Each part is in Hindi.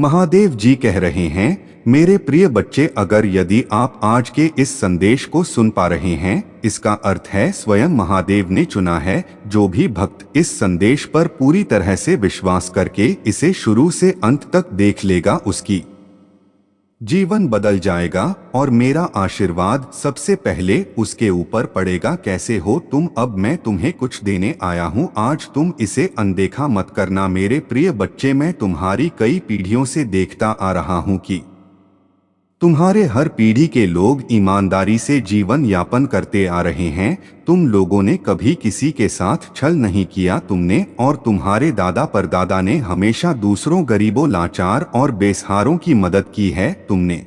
महादेव जी कह रहे हैं, मेरे प्रिय बच्चे, अगर यदि आप आज के इस संदेश को सुन पा रहे हैं, इसका अर्थ है स्वयं महादेव ने चुना है। जो भी भक्त इस संदेश पर पूरी तरह से विश्वास करके इसे शुरू से अंत तक देख लेगा, उसकी जीवन बदल जाएगा और मेरा आशीर्वाद सबसे पहले उसके ऊपर पड़ेगा। कैसे हो तुम? अब मैं तुम्हें कुछ देने आया हूँ, आज तुम इसे अनदेखा मत करना। मेरे प्रिय बच्चे, मैं तुम्हारी कई पीढ़ियों से देखता आ रहा हूँ कि तुम्हारे हर पीढ़ी के लोग ईमानदारी से जीवन यापन करते आ रहे हैं। तुम लोगों ने कभी किसी के साथ छल नहीं किया। तुमने और तुम्हारे दादा परदादा ने हमेशा दूसरों, गरीबों, लाचार और बेसहारों की मदद की है। तुमने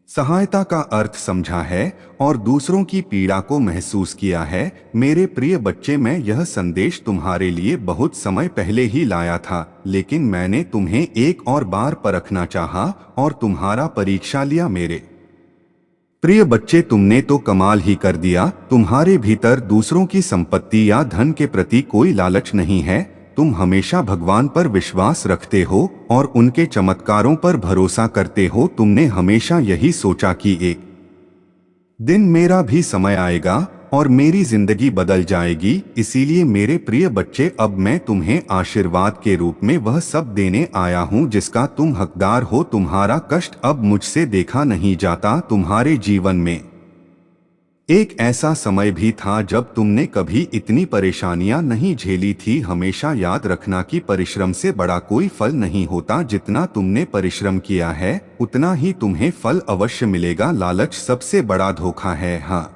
सहायता का अर्थ समझा है और दूसरों की पीड़ा को महसूस किया है। मेरे प्रिय बच्चे, मैं यह संदेश तुम्हारे लिए बहुत समय पहले ही लाया था, लेकिन मैंने तुम्हें एक और बार परखना चाहा और तुम्हारा परीक्षा लिया। मेरे प्रिय बच्चे, तुमने तो कमाल ही कर दिया। तुम्हारे भीतर दूसरों की संपत्ति या धन के प्रति कोई लालच नहीं है। तुम हमेशा भगवान पर विश्वास रखते हो और उनके चमत्कारों पर भरोसा करते हो। तुमने हमेशा यही सोचा कि एक दिन मेरा भी समय आएगा और मेरी जिंदगी बदल जाएगी। इसीलिए मेरे प्रिय बच्चे, अब मैं तुम्हें आशीर्वाद के रूप में वह सब देने आया हूँ जिसका तुम हकदार हो। तुम्हारा कष्ट अब मुझसे देखा नहीं जाता। तुम्हारे जीवन में एक ऐसा समय भी था जब तुमने कभी इतनी परेशानियां नहीं झेली थी। हमेशा याद रखना कि परिश्रम से बड़ा कोई फल नहीं होता। जितना तुमने परिश्रम किया है उतना ही तुम्हें फल अवश्य मिलेगा। लालच सबसे बड़ा धोखा है। हाँ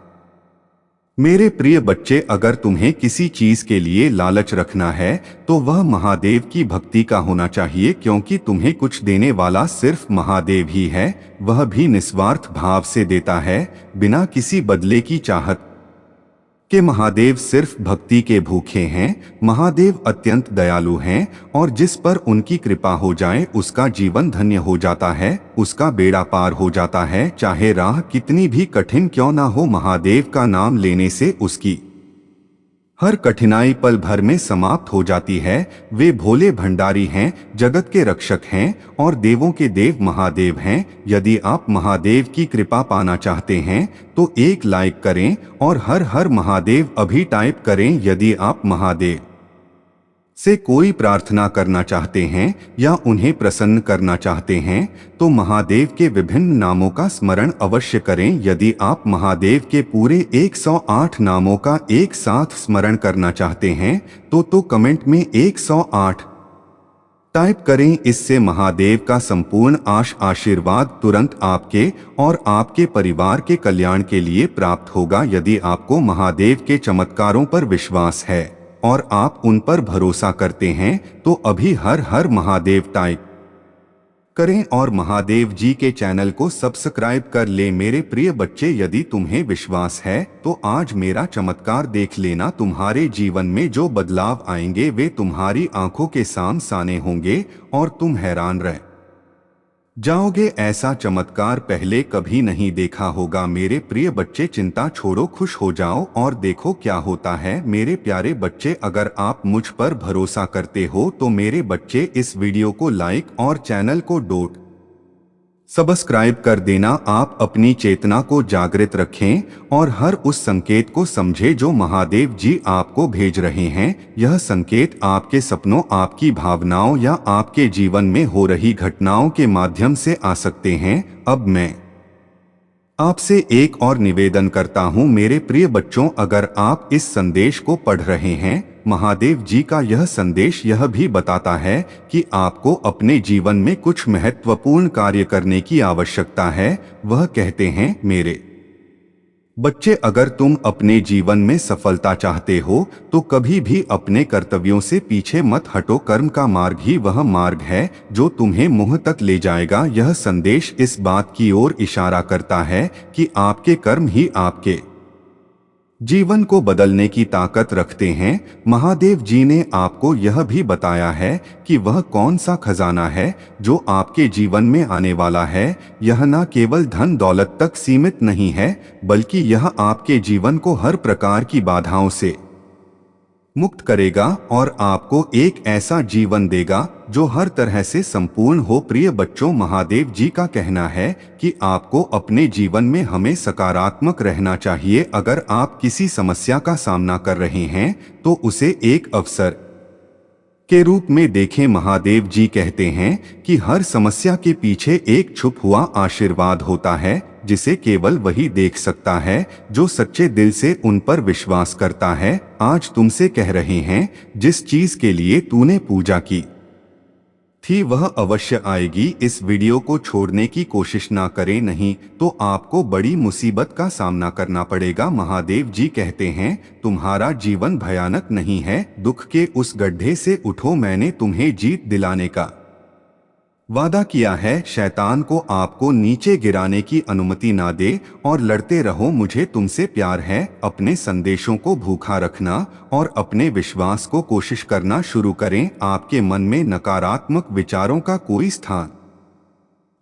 मेरे प्रिय बच्चे, अगर तुम्हें किसी चीज के लिए लालच रखना है तो वह महादेव की भक्ति का होना चाहिए, क्योंकि तुम्हें कुछ देने वाला सिर्फ महादेव ही है। वह भी निस्वार्थ भाव से देता है, बिना किसी बदले की चाहत के। महादेव सिर्फ भक्ति के भूखे हैं। महादेव अत्यंत दयालु हैं और जिस पर उनकी कृपा हो जाए उसका जीवन धन्य हो जाता है, उसका बेड़ा पार हो जाता है। चाहे राह कितनी भी कठिन क्यों ना हो, महादेव का नाम लेने से उसकी हर कठिनाई पल भर में समाप्त हो जाती है। वे भोले भंडारी हैं, जगत के रक्षक हैं और देवों के देव महादेव हैं। यदि आप महादेव की कृपा पाना चाहते हैं तो एक लाइक करें और हर हर महादेव अभी टाइप करें। यदि आप महादेव से कोई प्रार्थना करना चाहते हैं या उन्हें प्रसन्न करना चाहते हैं तो महादेव के विभिन्न नामों का स्मरण अवश्य करें। यदि आप महादेव के पूरे 108 नामों का एक साथ स्मरण करना चाहते हैं तो कमेंट में 108 टाइप करें। इससे महादेव का संपूर्ण आशीर्वाद तुरंत आपके और आपके परिवार के कल्याण के लिए प्राप्त होगा। यदि आपको महादेव के चमत्कारों पर विश्वास है और आप उन पर भरोसा करते हैं तो अभी हर हर महादेव टाइप करें और महादेव जी के चैनल को सब्सक्राइब कर ले। मेरे प्रिय बच्चे, यदि तुम्हें विश्वास है तो आज मेरा चमत्कार देख लेना। तुम्हारे जीवन में जो बदलाव आएंगे वे तुम्हारी आंखों के सामने होंगे और तुम हैरान रह जाओगे। ऐसा चमत्कार पहले कभी नहीं देखा होगा। मेरे प्रिय बच्चे, चिंता छोड़ो, खुश हो जाओ और देखो क्या होता है। मेरे प्यारे बच्चे, अगर आप मुझ पर भरोसा करते हो तो मेरे बच्चे इस वीडियो को लाइक और चैनल को सब्सक्राइब कर देना। आप अपनी चेतना को जागृत रखें और हर उस संकेत को समझे जो महादेव जी आपको भेज रहे हैं। यह संकेत आपके सपनों, आपकी भावनाओं या आपके जीवन में हो रही घटनाओं के माध्यम से आ सकते हैं। अब मैं आपसे एक और निवेदन करता हूं मेरे प्रिय बच्चों, अगर आप इस संदेश को पढ़ रहे हैं, महादेव जी का यह संदेश यह भी बताता है कि आपको अपने जीवन में कुछ महत्वपूर्ण कार्य करने की आवश्यकता है। वह कहते हैं, मेरे बच्चे, अगर तुम अपने जीवन में सफलता चाहते हो तो कभी भी अपने कर्तव्यों से पीछे मत हटो। कर्म का मार्ग ही वह मार्ग है जो तुम्हें मुंह तक ले जाएगा। यह संदेश इस बात की ओर इशारा करता है कि आपके कर्म ही आपके जीवन को बदलने की ताकत रखते हैं। महादेव जी ने आपको यह भी बताया है कि वह कौन सा खजाना है जो आपके जीवन में आने वाला है। यह न केवल धन दौलत तक सीमित नहीं है, बल्कि यह आपके जीवन को हर प्रकार की बाधाओं से मुक्त करेगा और आपको एक ऐसा जीवन देगा जो हर तरह से संपूर्ण हो। प्रिय बच्चों, महादेव जी का कहना है कि आपको अपने जीवन में हमें सकारात्मक रहना चाहिए। अगर आप किसी समस्या का सामना कर रहे हैं तो उसे एक अवसर के रूप में देखें। महादेव जी कहते हैं कि हर समस्या के पीछे एक छुप हुआ आशीर्वाद होता है जिसे केवल वही देख सकता है जो सच्चे दिल से उन पर विश्वास करता है। आज तुमसे कह रहे हैं, जिस चीज के लिए तूने पूजा की थी वह अवश्य आएगी। इस वीडियो को छोड़ने की कोशिश ना करें, नहीं तो आपको बड़ी मुसीबत का सामना करना पड़ेगा। महादेव जी कहते हैं, तुम्हारा जीवन भयानक नहीं है, दुख के उस गड्ढे से उठो, मैंने तुम्हें जीत दिलाने का वादा किया है। शैतान को आपको नीचे गिराने की अनुमति ना दे और लड़ते रहो। मुझे तुमसे प्यार है। अपने संदेशों को भूखा रखना और अपने विश्वास को कोशिश करना शुरू करें। आपके मन में नकारात्मक विचारों का कोई स्थान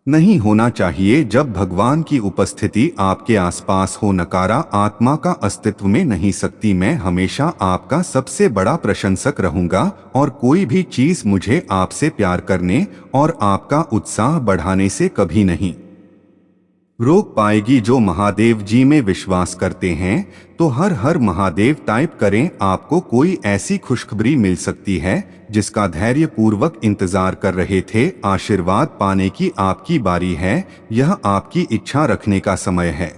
नहीं होना चाहिए। जब भगवान की उपस्थिति आपके आसपास हो, नकारा आत्मा का अस्तित्व में नहीं सकती। मैं हमेशा आपका सबसे बड़ा प्रशंसक रहूंगा और कोई भी चीज मुझे आपसे प्यार करने और आपका उत्साह बढ़ाने से कभी नहीं रोक पाएगी। जो महादेव जी में विश्वास करते हैं तो हर हर महादेव टाइप करें। आपको कोई ऐसी खुशखबरी मिल सकती है जिसका धैर्य पूर्वक इंतजार कर रहे थे। आशीर्वाद पाने की आपकी बारी है। यह आपकी इच्छा रखने का समय है।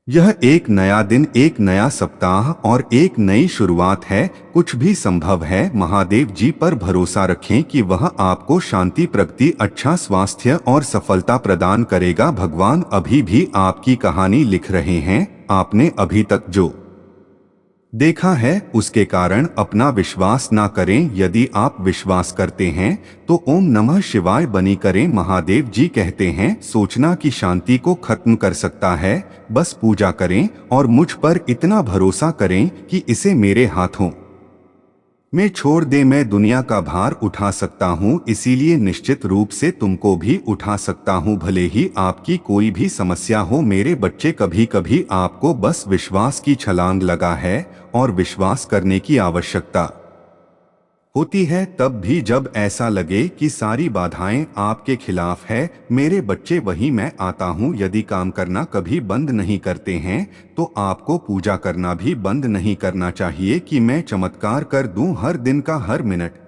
यह एक नया दिन, एक नया सप्ताह और एक नई शुरुआत है। कुछ भी संभव है। महादेव जी पर भरोसा रखें कि वह आपको शांति, प्रगति, अच्छा स्वास्थ्य और सफलता प्रदान करेगा। भगवान अभी भी आपकी कहानी लिख रहे हैं। आपने अभी तक जो देखा है उसके कारण अपना विश्वास ना करें। यदि आप विश्वास करते हैं तो ओम नमः शिवाय बनी करें। महादेव जी कहते हैं, सोचना कि शांति को खत्म कर सकता है, बस पूजा करें और मुझ पर इतना भरोसा करें कि इसे मेरे हाथों में छोड़ दे। मैं दुनिया का भार उठा सकता हूँ, इसीलिए निश्चित रूप से तुमको भी उठा सकता हूँ, भले ही आपकी कोई भी समस्या हो। मेरे बच्चे, कभी कभी आपको बस विश्वास की छलांग लगा है और विश्वास करने की आवश्यकता होती है। तब भी जब ऐसा लगे कि सारी बाधाएं आपके खिलाफ है, मेरे बच्चे, वही मैं आता हूँ। यदि काम करना कभी बंद नहीं करते हैं तो आपको पूजा करना भी बंद नहीं करना चाहिए कि मैं चमत्कार कर दूं हर दिन का हर मिनट।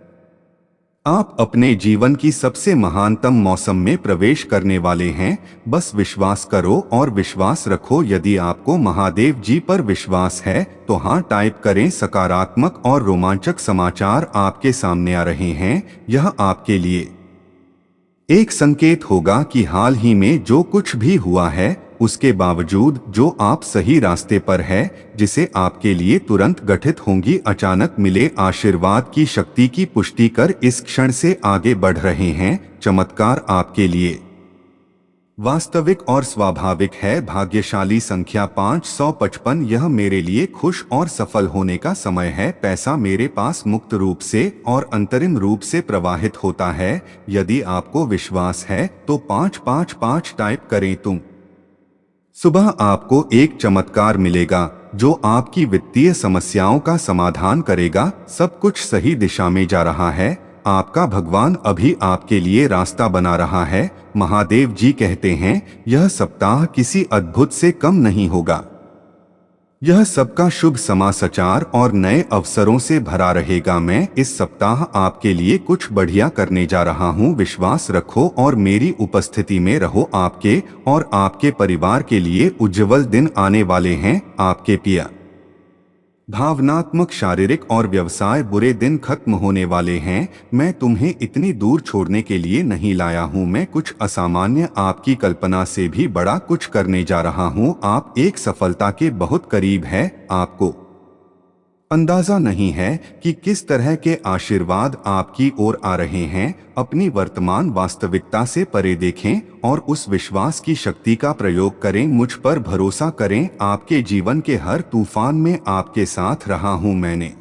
आप अपने जीवन की सबसे महानतम मौसम में प्रवेश करने वाले हैं। बस विश्वास करो और विश्वास रखो। यदि आपको महादेव जी पर विश्वास है तो हाँ टाइप करें। सकारात्मक और रोमांचक समाचार आपके सामने आ रहे हैं। यह आपके लिए एक संकेत होगा कि हाल ही में जो कुछ भी हुआ है उसके बावजूद जो आप सही रास्ते पर है, जिसे आपके लिए तुरंत गठित होंगी अचानक मिले आशीर्वाद की शक्ति की पुष्टि कर इस क्षण से आगे बढ़ रहे हैं। चमत्कार आपके लिए वास्तविक और स्वाभाविक है। भाग्यशाली संख्या 555। यह मेरे लिए खुश और सफल होने का समय है। पैसा मेरे पास मुक्त रूप से और अंतरिम रूप से प्रवाहित होता है। यदि आपको विश्वास है तो 555 टाइप करें। तुम सुबह आपको एक चमत्कार मिलेगा जो आपकी वित्तीय समस्याओं का समाधान करेगा। सब कुछ सही दिशा में जा रहा है। आपका भगवान अभी आपके लिए रास्ता बना रहा है। महादेव जी कहते हैं, यह सप्ताह किसी अद्भुत से कम नहीं होगा। यह सबका शुभ समाचार और नए अवसरों से भरा रहेगा। मैं इस सप्ताह आपके लिए कुछ बढ़िया करने जा रहा हूँ। विश्वास रखो और मेरी उपस्थिति में रहो। आपके और आपके परिवार के लिए उज्जवल दिन आने वाले हैं। आपके पिया भावनात्मक, शारीरिक और व्यवसाय बुरे दिन खत्म होने वाले हैं। मैं तुम्हें इतनी दूर छोड़ने के लिए नहीं लाया हूँ। मैं कुछ असामान्य, आपकी कल्पना से भी बड़ा कुछ करने जा रहा हूँ। आप एक सफलता के बहुत करीब है। आपको अंदाजा नहीं है कि किस तरह के आशीर्वाद आपकी ओर आ रहे हैं। अपनी वर्तमान वास्तविकता से परे देखें और उस विश्वास की शक्ति का प्रयोग करें। मुझ पर भरोसा करें। आपके जीवन के हर तूफान में आपके साथ रहा हूं। मैंने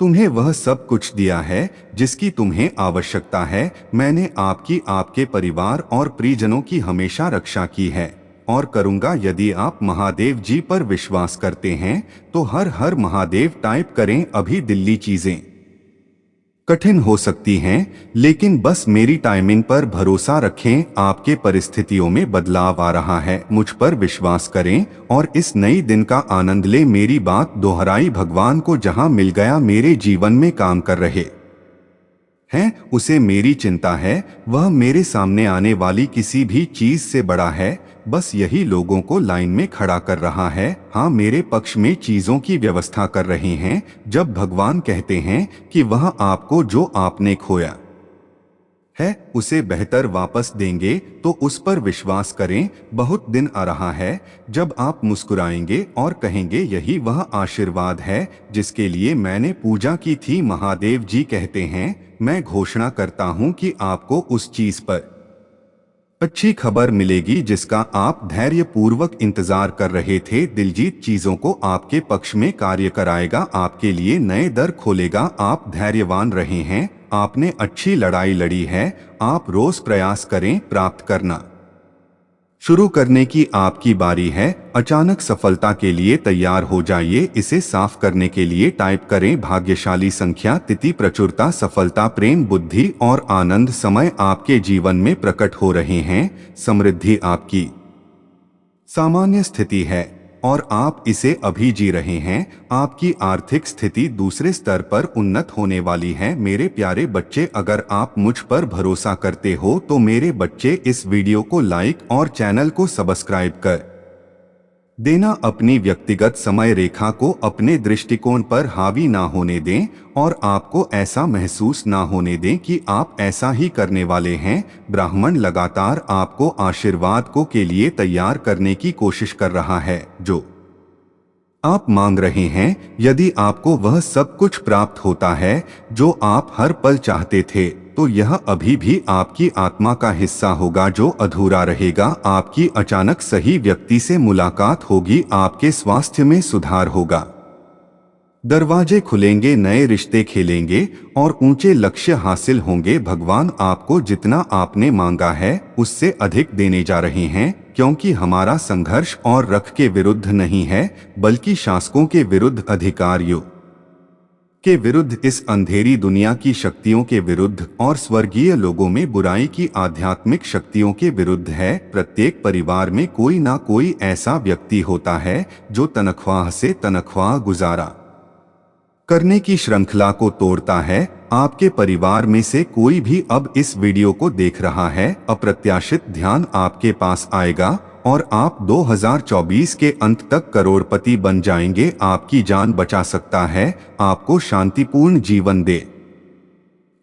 तुम्हें वह सब कुछ दिया है जिसकी तुम्हें आवश्यकता है। मैंने आपकी, आपके परिवार और परिजनों की हमेशा रक्षा की है और करूंगा। यदि आप महादेव जी पर विश्वास करते हैं तो हर हर महादेव टाइप करें। अभी दिल्ली चीजें कठिन हो सकती हैं, लेकिन बस मेरी टाइमिंग पर भरोसा रखें। आपके परिस्थितियों में बदलाव आ रहा है, मुझ पर विश्वास करें और इस नई दिन का आनंद लें। मेरी बात दोहराई, भगवान को जहां मिल गया मेरे जीवन में काम कर रहे हैं उसे मेरी चिंता है। वह मेरे सामने आने वाली किसी भी चीज से बड़ा है, बस यही लोगों को लाइन में खड़ा कर रहा है। हाँ, मेरे पक्ष में चीजों की व्यवस्था कर रहे हैं। जब भगवान कहते हैं कि वह आपको जो आपने खोया है उसे बेहतर वापस देंगे, तो उस पर विश्वास करें। बहुत दिन आ रहा है जब आप मुस्कुराएंगे और कहेंगे यही वह आशीर्वाद है जिसके लिए मैंने पूजा की थी। महादेव जी कहते हैं, मैं घोषणा करता हूं कि आपको उस चीज पर अच्छी खबर मिलेगी जिसका आप धैर्यपूर्वक इंतजार कर रहे थे। दिलजीत चीजों को आपके पक्ष में कार्य कराएगा, आपके लिए नए दर खोलेगा। आप धैर्यवान रहे हैं, आपने अच्छी लड़ाई लड़ी है। आप रोज प्रयास करें, प्राप्त करना शुरू करने की आपकी बारी है। अचानक सफलता के लिए तैयार हो जाइए। इसे साफ करने के लिए टाइप करें भाग्यशाली संख्या, तिथि, प्रचुरता, सफलता, प्रेम, बुद्धि और आनंद। समय आपके जीवन में प्रकट हो रहे हैं। समृद्धि आपकी सामान्य स्थिति है और आप इसे अभी जी रहे हैं। आपकी आर्थिक स्थिति दूसरे स्तर पर उन्नत होने वाली है। मेरे प्यारे बच्चे, अगर आप मुझ पर भरोसा करते हो तो मेरे बच्चे इस वीडियो को लाइक और चैनल को सब्सक्राइब कर देना। अपनी व्यक्तिगत समय रेखा को अपने दृष्टिकोण पर हावी ना होने दें और आपको ऐसा महसूस ना होने दें कि आप ऐसा ही करने वाले हैं। ब्राह्मण लगातार आपको आशीर्वाद को के लिए तैयार करने की कोशिश कर रहा है जो आप मांग रहे हैं। यदि आपको वह सब कुछ प्राप्त होता है जो आप हर पल चाहते थे, तो यह अभी भी आपकी आत्मा का हिस्सा होगा जो अधूरा रहेगा। आपकी अचानक सही व्यक्ति से मुलाकात होगी, आपके स्वास्थ्य में सुधार होगा, दरवाजे खुलेंगे, नए रिश्ते खेलेंगे और ऊंचे लक्ष्य हासिल होंगे। भगवान आपको जितना आपने मांगा है उससे अधिक देने जा रहे हैं, क्योंकि हमारा संघर्ष और रख के विरुद्ध नहीं है, बल्कि शासकों के विरुद्ध, अधिकारियों के विरुद्ध, इस अंधेरी दुनिया की शक्तियों के विरुद्ध और स्वर्गीय लोगों में बुराई की आध्यात्मिक शक्तियों के विरुद्ध है। प्रत्येक परिवार में कोई ना कोई ऐसा व्यक्ति होता है जो तनख्वाह से तनख्वाह गुजारा करने की श्रृंखला को तोड़ता है। आपके परिवार में से कोई भी अब इस वीडियो को देख रहा है, अप्रत्याशित ध्यान आपके पास आएगा और आप 2024 के अंत तक करोड़पति बन जाएंगे। आपकी जान बचा सकता है, आपको शांतिपूर्ण जीवन दे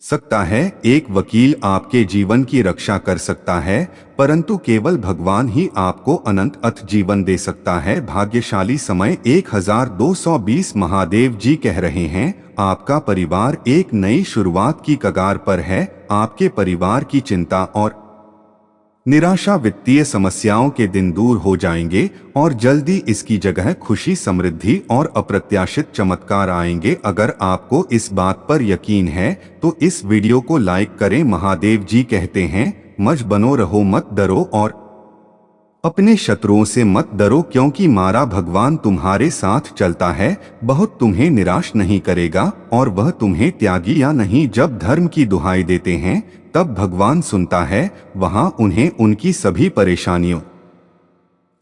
सकता है। एक वकील आपके जीवन की रक्षा कर सकता है, परंतु केवल भगवान ही आपको अनंत अथ जीवन दे सकता है। भाग्यशाली समय 1220। महादेव जी कह रहे हैं, आपका परिवार एक नई शुरुआत की कगार पर है। आपके परिवार की चिंता और निराशा, वित्तीय समस्याओं के दिन दूर हो जाएंगे और जल्दी इसकी जगह खुशी, समृद्धि और अप्रत्याशित चमत्कार आएंगे। अगर आपको इस बात पर यकीन है तो इस वीडियो को लाइक करें। महादेव जी कहते हैं, मज बनो रहो, मत डरो और अपने शत्रुओं से मत डरो, क्योंकि मारा भगवान तुम्हारे साथ चलता है। बहुत तुम्हें निराश नहीं करेगा और वह तुम्हें त्यागी या नहीं। जब धर्म की दुहाई देते हैं तब भगवान सुनता है, वहां उन्हें उनकी सभी परेशानियों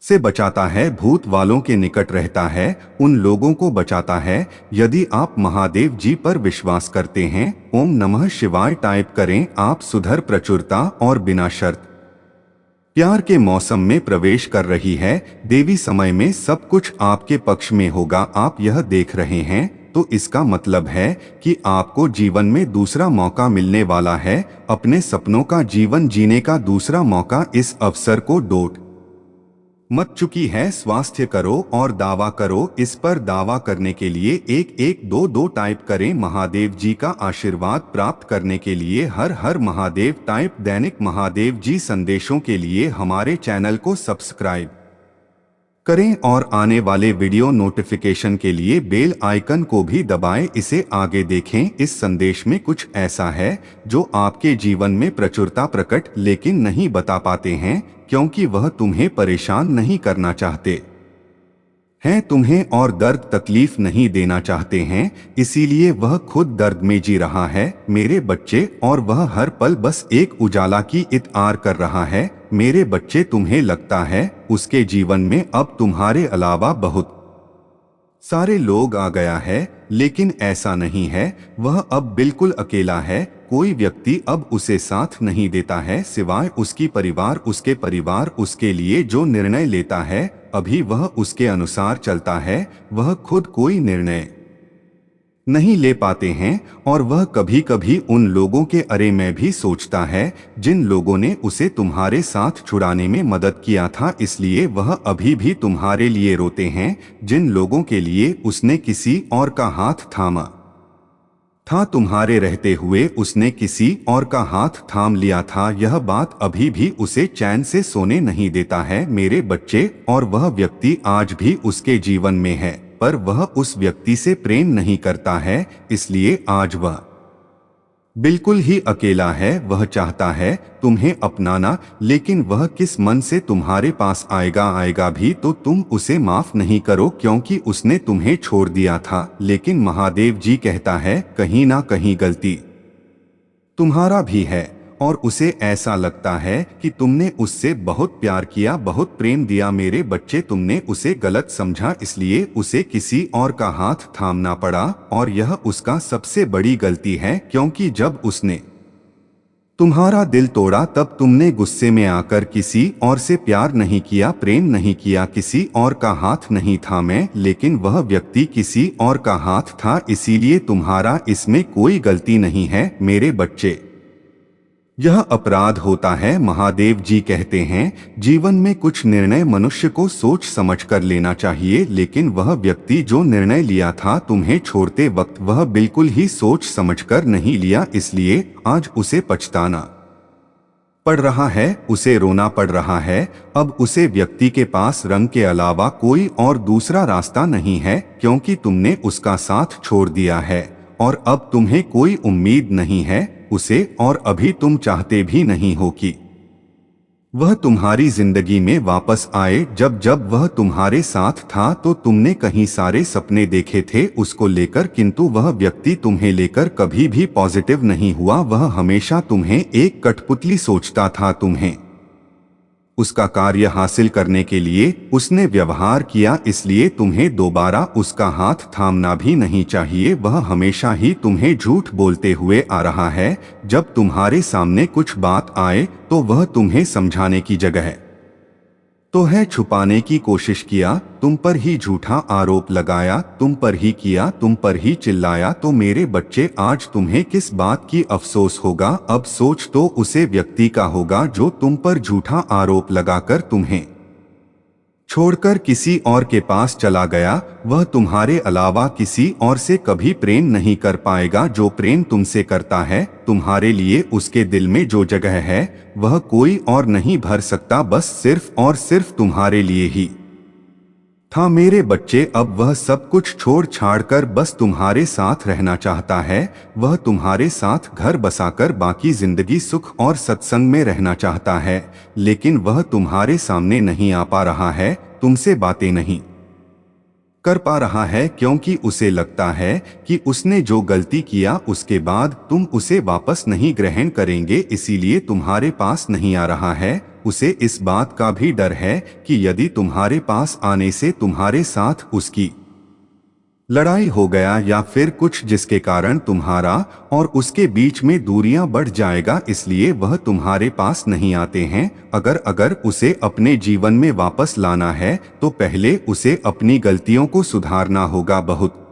से बचाता है, भूत वालों के निकट रहता है, उन लोगों को बचाता है। यदि आप महादेव जी पर विश्वास करते हैं, ओम नमः शिवाय टाइप करें। आप सुधर, प्रचुरता और बिना शर्त प्यार के मौसम में प्रवेश कर रही है। देवी समय में सब कुछ आपके पक्ष में होगा। आप यह देख रहे हैं तो इसका मतलब है कि आपको जीवन में दूसरा मौका मिलने वाला है, अपने सपनों का जीवन जीने का दूसरा मौका। इस अवसर को डोट मत चुकी है। स्वास्थ्य करो और दावा करो। इस पर दावा करने के लिए 1122 टाइप करें। महादेव जी का आशीर्वाद प्राप्त करने के लिए हर हर महादेव टाइप। दैनिक महादेव जी संदेशों के लिए हमारे चैनल को सब्सक्राइब करें और आने वाले वीडियो नोटिफिकेशन के लिए बेल आइकन को भी दबाएं। इसे आगे देखें। इस संदेश में कुछ ऐसा है जो आपके जीवन में प्रचुरता प्रकट लेकिन नहीं बता पाते हैं, क्योंकि वह तुम्हें परेशान नहीं करना चाहते हैं, तुम्हें और दर्द तकलीफ नहीं देना चाहते हैं, इसीलिए वह खुद दर्द में जी रहा है मेरे बच्चे, और वह हर पल बस एक उजाला की इंतजार कर रहा है मेरे बच्चे। तुम्हें लगता है उसके जीवन में अब तुम्हारे अलावा बहुत सारे लोग आ गया है, लेकिन ऐसा नहीं है। वह अब बिल्कुल अकेला है। कोई व्यक्ति अब उसे साथ नहीं देता है सिवाय उसके परिवार उसके लिए जो निर्णय लेता है अभी वह उसके अनुसार चलता है। वह खुद कोई निर्णय नहीं ले पाते हैं, और वह कभी कभी उन लोगों के अरे में भी सोचता है जिन लोगों ने उसे तुम्हारे साथ छुड़ाने में मदद किया था, इसलिए वह अभी भी तुम्हारे लिए रोते हैं। जिन लोगों के लिए उसने किसी और का हाथ थामा था, तुम्हारे रहते हुए उसने किसी और का हाथ थाम लिया था, यह बात अभी भी उसे चैन से सोने नहीं देता है मेरे बच्चे। और वह व्यक्ति आज भी उसके जीवन में है, पर वह उस व्यक्ति से प्रेम नहीं करता है, इसलिए आज वह बिल्कुल ही अकेला है। वह चाहता है तुम्हें अपनाना, लेकिन वह किस मन से तुम्हारे पास आएगा भी तो तुम उसे माफ नहीं करो, क्योंकि उसने तुम्हें छोड़ दिया था। लेकिन महादेव जी कहता है कहीं ना कहीं गलती तुम्हारा भी है, और उसे ऐसा लगता है कि तुमने उससे बहुत प्यार किया, बहुत प्रेम दिया मेरे बच्चे। तुमने उसे गलत समझा, इसलिए उसे किसी और का हाथ थामना पड़ा, और यह उसका सबसे बड़ी गलती है, क्योंकि जब उसने तुम्हारा दिल तोड़ा तब तुमने गुस्से में आकर किसी और से प्यार नहीं किया, प्रेम नहीं किया, किसी और का हाथ नहीं थामे, लेकिन वह व्यक्ति किसी और का हाथ था, इसीलिए तुम्हारा इसमें कोई गलती नहीं है मेरे बच्चे। यह अपराध होता है। महादेव जी कहते हैं जीवन में कुछ निर्णय मनुष्य को सोच समझ कर लेना चाहिए, लेकिन वह व्यक्ति जो निर्णय लिया था तुम्हें छोड़ते वक्त वह बिल्कुल ही सोच समझकर नहीं लिया, इसलिए आज उसे पछताना पड़ रहा है, उसे रोना पड़ रहा है। अब उसे व्यक्ति के पास रंग के अलावा कोई और दूसरा रास्ता नहीं है, क्योंकि तुमने उसका साथ छोड़ दिया है, और अब तुम्हें कोई उम्मीद नहीं है उसे, और अभी तुम चाहते भी नहीं हो कि वह तुम्हारी जिंदगी में वापस आए। जब जब वह तुम्हारे साथ था तो तुमने कहीं सारे सपने देखे थे उसको लेकर, किंतु वह व्यक्ति तुम्हें लेकर कभी भी पॉजिटिव नहीं हुआ। वह हमेशा तुम्हें एक कठपुतली सोचता था। तुम्हें उसका कार्य हासिल करने के लिए उसने व्यवहार किया, इसलिए तुम्हें दोबारा उसका हाथ थामना भी नहीं चाहिए। वह हमेशा ही तुम्हें झूठ बोलते हुए आ रहा है। जब तुम्हारे सामने कुछ बात आए तो वह तुम्हें समझाने की जगह तो है छुपाने की कोशिश किया, तुम पर ही झूठा आरोप लगाया, तुम पर ही किया, तुम पर ही चिल्लाया। तो मेरे बच्चे आज तुम्हें किस बात की अफसोस होगा? अब सोच तो उसे व्यक्ति का होगा जो तुम पर झूठा आरोप लगाकर तुम्हें छोड़कर किसी और के पास चला गया। वह तुम्हारे अलावा किसी और से कभी प्रेम नहीं कर पाएगा। जो प्रेम तुमसे करता है, तुम्हारे लिए उसके दिल में जो जगह है वह कोई और नहीं भर सकता, बस सिर्फ और सिर्फ तुम्हारे लिए ही था मेरे बच्चे। अब वह सब कुछ छोड़ छाड़ कर बस तुम्हारे साथ रहना चाहता है। वह तुम्हारे साथ घर बसाकर बाकी जिंदगी सुख और सत्संग में रहना चाहता है, लेकिन वह तुम्हारे सामने नहीं आ पा रहा है, तुमसे बातें नहीं कर पा रहा है, क्योंकि उसे लगता है कि उसने जो गलती किया उसके बाद तुम उसे वापस नहीं ग्रहण करेंगे, इसीलिए तुम्हारे पास नहीं आ रहा है। उसे इस बात का भी डर है कि यदि तुम्हारे पास आने से तुम्हारे साथ उसकी लड़ाई हो गया या फिर कुछ जिसके कारण तुम्हारा और उसके बीच में दूरियां बढ़ जाएगा, इसलिए वह तुम्हारे पास नहीं आते हैं। अगर उसे अपने जीवन में वापस लाना है तो पहले उसे अपनी गलतियों को सुधारना होगा। बहुत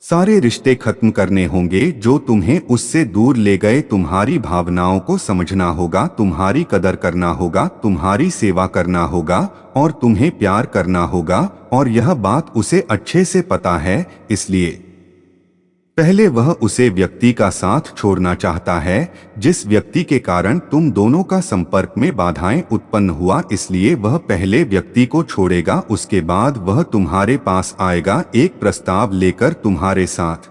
सारे रिश्ते खत्म करने होंगे जो तुम्हें उससे दूर ले गए। तुम्हारी भावनाओं को समझना होगा, तुम्हारी कदर करना होगा, तुम्हारी सेवा करना होगा और तुम्हें प्यार करना होगा, और यह बात उसे अच्छे से पता है। इसलिए पहले वह उसे व्यक्ति का साथ छोड़ना चाहता है जिस व्यक्ति के कारण तुम दोनों का संपर्क में बाधाएं उत्पन्न हुआ, इसलिए वह पहले व्यक्ति को छोड़ेगा। उसके बाद वह तुम्हारे पास आएगा एक प्रस्ताव लेकर तुम्हारे साथ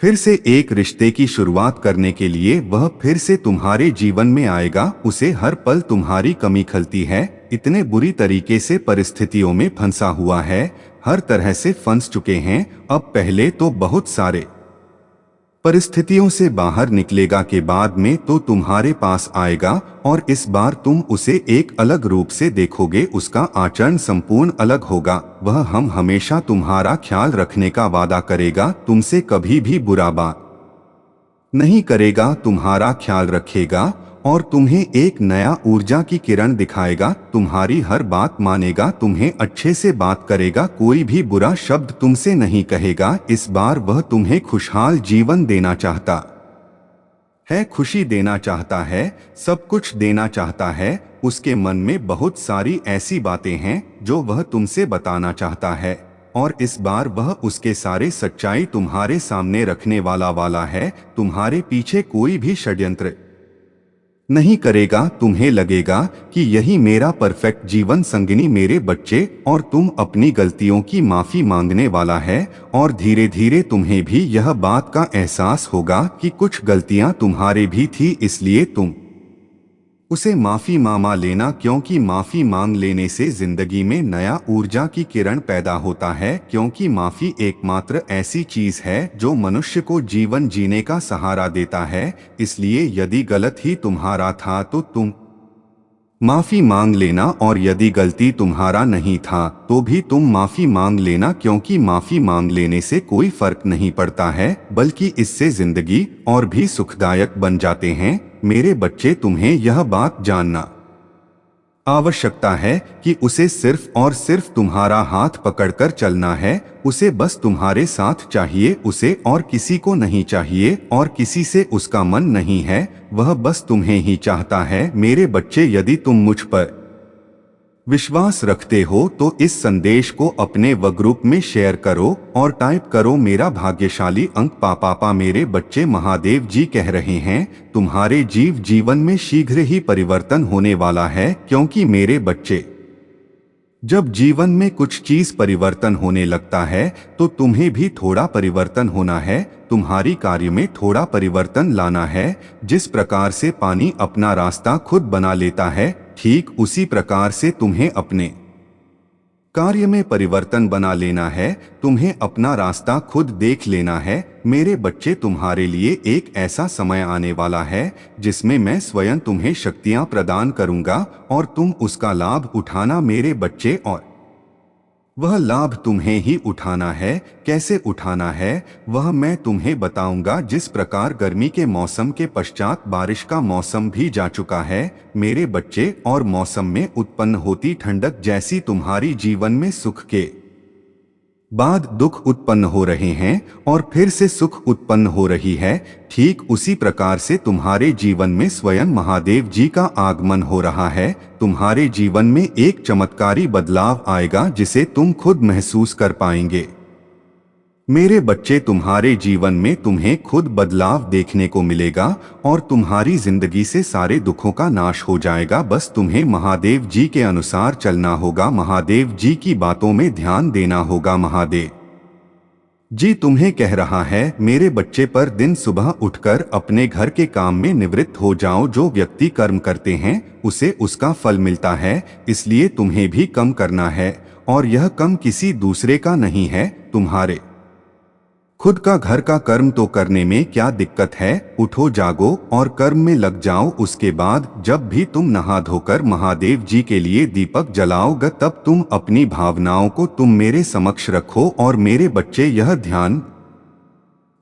फिर से एक रिश्ते की शुरुआत करने के लिए। वह फिर से तुम्हारे जीवन में आएगा। उसे हर पल तुम्हारी कमी खलती है, इतने बुरी तरीके से परिस्थितियों में फंसा हुआ है, हर तरह से फंस चुके हैं। अब पहले तो बहुत सारे परिस्थितियों से बाहर निकलेगा के बाद में तो तुम्हारे पास आएगा और इस बार तुम उसे एक अलग रूप से देखोगे। उसका आचरण संपूर्ण अलग होगा। वह हम हमेशा तुम्हारा ख्याल रखने का वादा करेगा, तुमसे कभी भी बुरा बात नहीं करेगा, तुम्हारा ख्याल रखेगा और तुम्हें एक नया ऊर्जा की किरण दिखाएगा। तुम्हारी हर बात मानेगा, तुम्हें अच्छे से बात करेगा, कोई भी बुरा शब्द तुमसे नहीं कहेगा। इस बार वह तुम्हें खुशहाल जीवन देना चाहता है, खुशी देना चाहता है, सब कुछ देना चाहता है। उसके मन में बहुत सारी ऐसी बातें हैं जो वह तुमसे बताना चाहता है और इस बार वह उसके सारे सच्चाई तुम्हारे सामने रखने वाला है। तुम्हारे पीछे कोई भी षड्यंत्र नहीं करेगा। तुम्हें लगेगा कि यही मेरा परफेक्ट जीवन संगिनी मेरे बच्चे, और तुम अपनी गलतियों की माफी मांगने वाला है और धीरे धीरे तुम्हें भी यह बात का एहसास होगा कि कुछ गलतियां तुम्हारे भी थी, इसलिए तुम उसे माफी मांग लेना, क्योंकि माफी मांग लेने से जिंदगी में नया ऊर्जा की किरण पैदा होता है। क्योंकि माफी एकमात्र ऐसी चीज है जो मनुष्य को जीवन जीने का सहारा देता है। इसलिए यदि गलत ही तुम्हारा था तो तुम माफी मांग लेना, और यदि गलती तुम्हारा नहीं था तो भी तुम माफी मांग लेना, क्योंकि माफी मांग लेने से कोई फर्क नहीं पड़ता है, बल्कि इससे जिंदगी और भी सुखदायक बन जाते हैं। मेरे बच्चे, तुम्हें यह बात जानना आवश्यकता है कि उसे सिर्फ और सिर्फ तुम्हारा हाथ पकड़कर चलना है। उसे बस तुम्हारे साथ चाहिए, उसे और किसी को नहीं चाहिए और किसी से उसका मन नहीं है, वह बस तुम्हें ही चाहता है। मेरे बच्चे, यदि तुम मुझ पर विश्वास रखते हो तो इस संदेश को अपने ग्रुप में शेयर करो और टाइप करो मेरा भाग्यशाली अंक पापा। मेरे बच्चे, महादेव जी कह रहे हैं तुम्हारे जीवन में शीघ्र ही परिवर्तन होने वाला है। क्योंकि मेरे बच्चे, जब जीवन में कुछ चीज परिवर्तन होने लगता है तो तुम्हें भी थोड़ा परिवर्तन होना है। तुम्हारी कार्य में थोड़ा परिवर्तन लाना है। जिस प्रकार से पानी अपना रास्ता खुद बना लेता है, ठीक उसी प्रकार से तुम्हें अपने कार्य में परिवर्तन बना लेना है। तुम्हें अपना रास्ता खुद देख लेना है। मेरे बच्चे, तुम्हारे लिए एक ऐसा समय आने वाला है जिसमें मैं स्वयं तुम्हें शक्तियां प्रदान करूंगा और तुम उसका लाभ उठाना मेरे बच्चे, और वह लाभ तुम्हें ही उठाना है। कैसे उठाना है वह मैं तुम्हें बताऊंगा। जिस प्रकार गर्मी के मौसम के पश्चात बारिश का मौसम भी जा चुका है मेरे बच्चे, और मौसम में उत्पन्न होती ठंडक जैसी तुम्हारी जीवन में सुख के बाद दुख उत्पन्न हो रहे हैं और फिर से सुख उत्पन्न हो रही है, ठीक उसी प्रकार से तुम्हारे जीवन में स्वयं महादेव जी का आगमन हो रहा है। तुम्हारे जीवन में एक चमत्कारी बदलाव आएगा जिसे तुम खुद महसूस कर पाएंगे। मेरे बच्चे, तुम्हारे जीवन में तुम्हें खुद बदलाव देखने को मिलेगा और तुम्हारी जिंदगी से सारे दुखों का नाश हो जाएगा। बस तुम्हें महादेव जी के अनुसार चलना होगा, महादेव जी की बातों में ध्यान देना होगा। महादेव जी तुम्हें कह रहा है मेरे बच्चे, पर दिन सुबह उठकर अपने घर के काम में निवृत्त हो जाओ। जो व्यक्ति कर्म करते हैं उसे उसका फल मिलता है, इसलिए तुम्हें भी कम करना है, और यह कम किसी दूसरे का नहीं है, तुम्हारे खुद का घर का कर्म तो करने में क्या दिक्कत है। उठो, जागो और कर्म में लग जाओ। उसके बाद जब भी तुम नहा धोकर महादेव जी के लिए दीपक जलाओगे तब तुम अपनी भावनाओं को तुम मेरे समक्ष रखो, और मेरे बच्चे यह ध्यान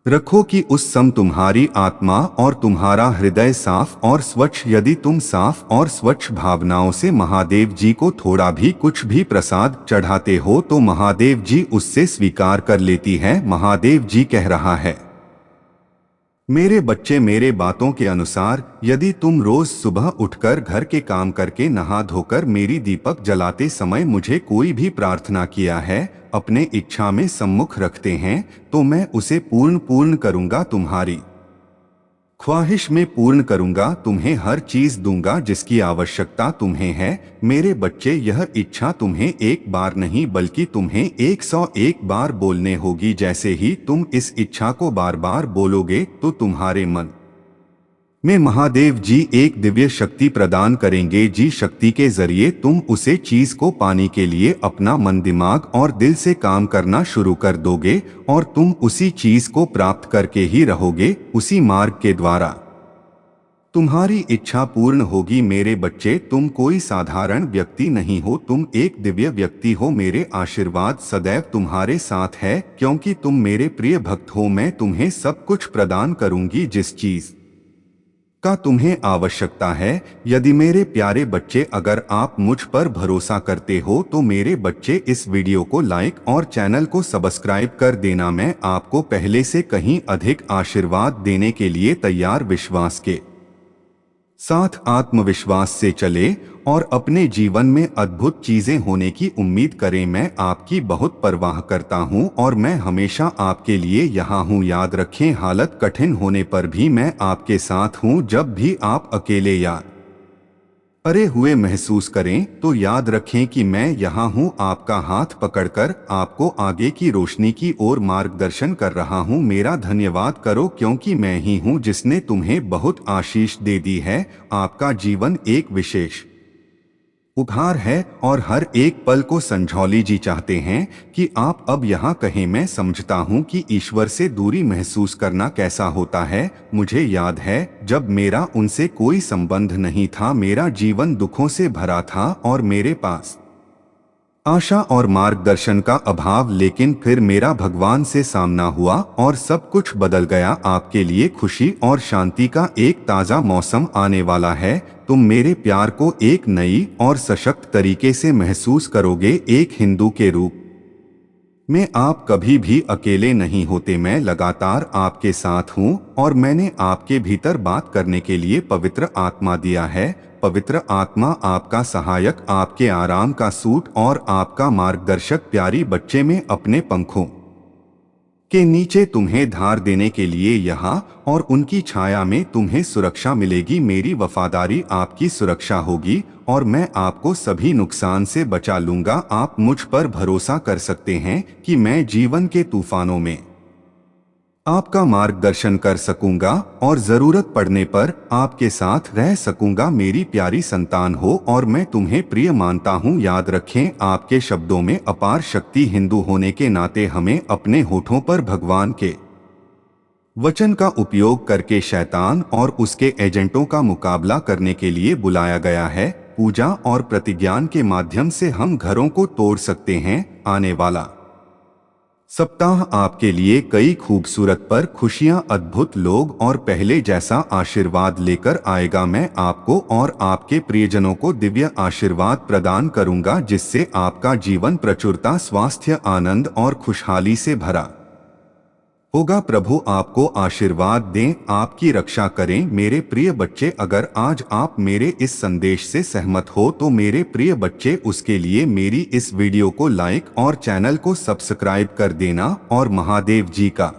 रखो कि उस समय तुम्हारी आत्मा और तुम्हारा हृदय साफ और स्वच्छ। यदि तुम साफ और स्वच्छ भावनाओं से महादेव जी को थोड़ा भी कुछ भी प्रसाद चढ़ाते हो तो महादेव जी उससे स्वीकार कर लेती है। महादेव जी कह रहा है मेरे बच्चे, मेरे बातों के अनुसार यदि तुम रोज सुबह उठकर घर के काम करके नहा धोकर मेरी दीपक जलाते समय मुझे कोई भी प्रार्थना किया है, अपने इच्छा में सम्मुख रखते हैं तो मैं उसे पूर्ण करूंगा, तुम्हारी ख्वाहिश में पूर्ण करूंगा, तुम्हें हर चीज दूंगा जिसकी आवश्यकता तुम्हें है। मेरे बच्चे, यह इच्छा तुम्हें एक बार नहीं बल्कि तुम्हें 101 बार बोलने होगी। जैसे ही तुम इस इच्छा को बार बार बोलोगे तो तुम्हारे मन में महादेव जी एक दिव्य शक्ति प्रदान करेंगे। जी शक्ति के जरिए तुम उसे चीज को पाने के लिए अपना मन, दिमाग और दिल से काम करना शुरू कर दोगे और तुम उसी चीज को प्राप्त करके ही रहोगे। उसी मार्ग के द्वारा तुम्हारी इच्छा पूर्ण होगी। मेरे बच्चे, तुम कोई साधारण व्यक्ति नहीं हो, तुम एक दिव्य व्यक्ति हो। मेरे आशीर्वाद सदैव तुम्हारे साथ है क्योंकि तुम मेरे प्रिय भक्त हो। मैं तुम्हें सब कुछ प्रदान करूंगी जिस चीज का तुम्हें आवश्यकता है। यदि मेरे प्यारे बच्चे, अगर आप मुझ पर भरोसा करते हो तो मेरे बच्चे इस वीडियो को लाइक और चैनल को सब्सक्राइब कर देना। मैं आपको पहले से कहीं अधिक आशीर्वाद देने के लिए तैयार। विश्वास के साथ आत्मविश्वास से चले और अपने जीवन में अद्भुत चीजें होने की उम्मीद करें। मैं आपकी बहुत परवाह करता हूं और मैं हमेशा आपके लिए यहाँ हूं। याद रखें, हालत कठिन होने पर भी मैं आपके साथ हूं। जब भी आप अकेले या परे हुए महसूस करें तो याद रखें कि मैं यहाँ हूँ, आपका हाथ पकड़कर आपको आगे की रोशनी की ओर मार्गदर्शन कर रहा हूँ। मेरा धन्यवाद करो क्योंकि मैं ही हूँ जिसने तुम्हें बहुत आशीष दे दी है। आपका जीवन एक विशेष उपहार है और हर एक पल को संझौली जी चाहते हैं कि आप अब यहाँ कहें। मैं समझता हूँ कि ईश्वर से दूरी महसूस करना कैसा होता है। मुझे याद है जब मेरा उनसे कोई संबंध नहीं था, मेरा जीवन दुखों से भरा था और मेरे पास आशा और मार्गदर्शन का अभाव, लेकिन फिर मेरा भगवान से सामना हुआ और सब कुछ बदल गया। आपके लिए खुशी और शांति का एक ताज़ा मौसम आने वाला है। तुम मेरे प्यार को एक नई और सशक्त तरीके से महसूस करोगे। एक हिंदू के रूप में आप कभी भी अकेले नहीं होते। मैं लगातार आपके साथ हूँ और मैंने आपके भीतर बात करने के लिए पवित्र आत्मा दिया है। पवित्र आत्मा आपका सहायक, आपके आराम का सूट और आपका मार्गदर्शक। प्यारी बच्चे, में अपने पंखों के नीचे तुम्हें धार देने के लिए यहाँ और उनकी छाया में तुम्हें सुरक्षा मिलेगी। मेरी वफादारी आपकी सुरक्षा होगी और मैं आपको सभी नुकसान से बचा लूंगा। आप मुझ पर भरोसा कर सकते हैं कि मैं जीवन के तूफानों में आपका मार्गदर्शन कर सकूंगा और जरूरत पड़ने पर आपके साथ रह सकूंगा। मेरी प्यारी संतान हो और मैं तुम्हें प्रिय मानता हूँ। याद रखें, आपके शब्दों में अपार शक्ति। हिंदू होने के नाते हमें अपने होठों पर भगवान के वचन का उपयोग करके शैतान और उसके एजेंटों का मुकाबला करने के लिए बुलाया गया है। पूजा और प्रतिज्ञान के माध्यम से हम घरों को तोड़ सकते हैं। आने वाला सप्ताह आपके लिए कई खूबसूरत पर खुशियां, अद्भुत लोग और पहले जैसा आशीर्वाद लेकर आएगा। मैं आपको और आपके प्रियजनों को दिव्य आशीर्वाद प्रदान करूंगा जिससे आपका जीवन प्रचुरता, स्वास्थ्य, आनंद और खुशहाली से भरा होगा। प्रभु आपको आशीर्वाद दें, आपकी रक्षा करें। मेरे प्रिय बच्चे, अगर आज आप मेरे इस संदेश से सहमत हो तो मेरे प्रिय बच्चे, उसके लिए मेरी इस वीडियो को लाइक और चैनल को सब्सक्राइब कर देना और महादेव जी का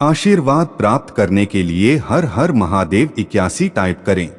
आशीर्वाद प्राप्त करने के लिए हर हर महादेव 81 टाइप करें।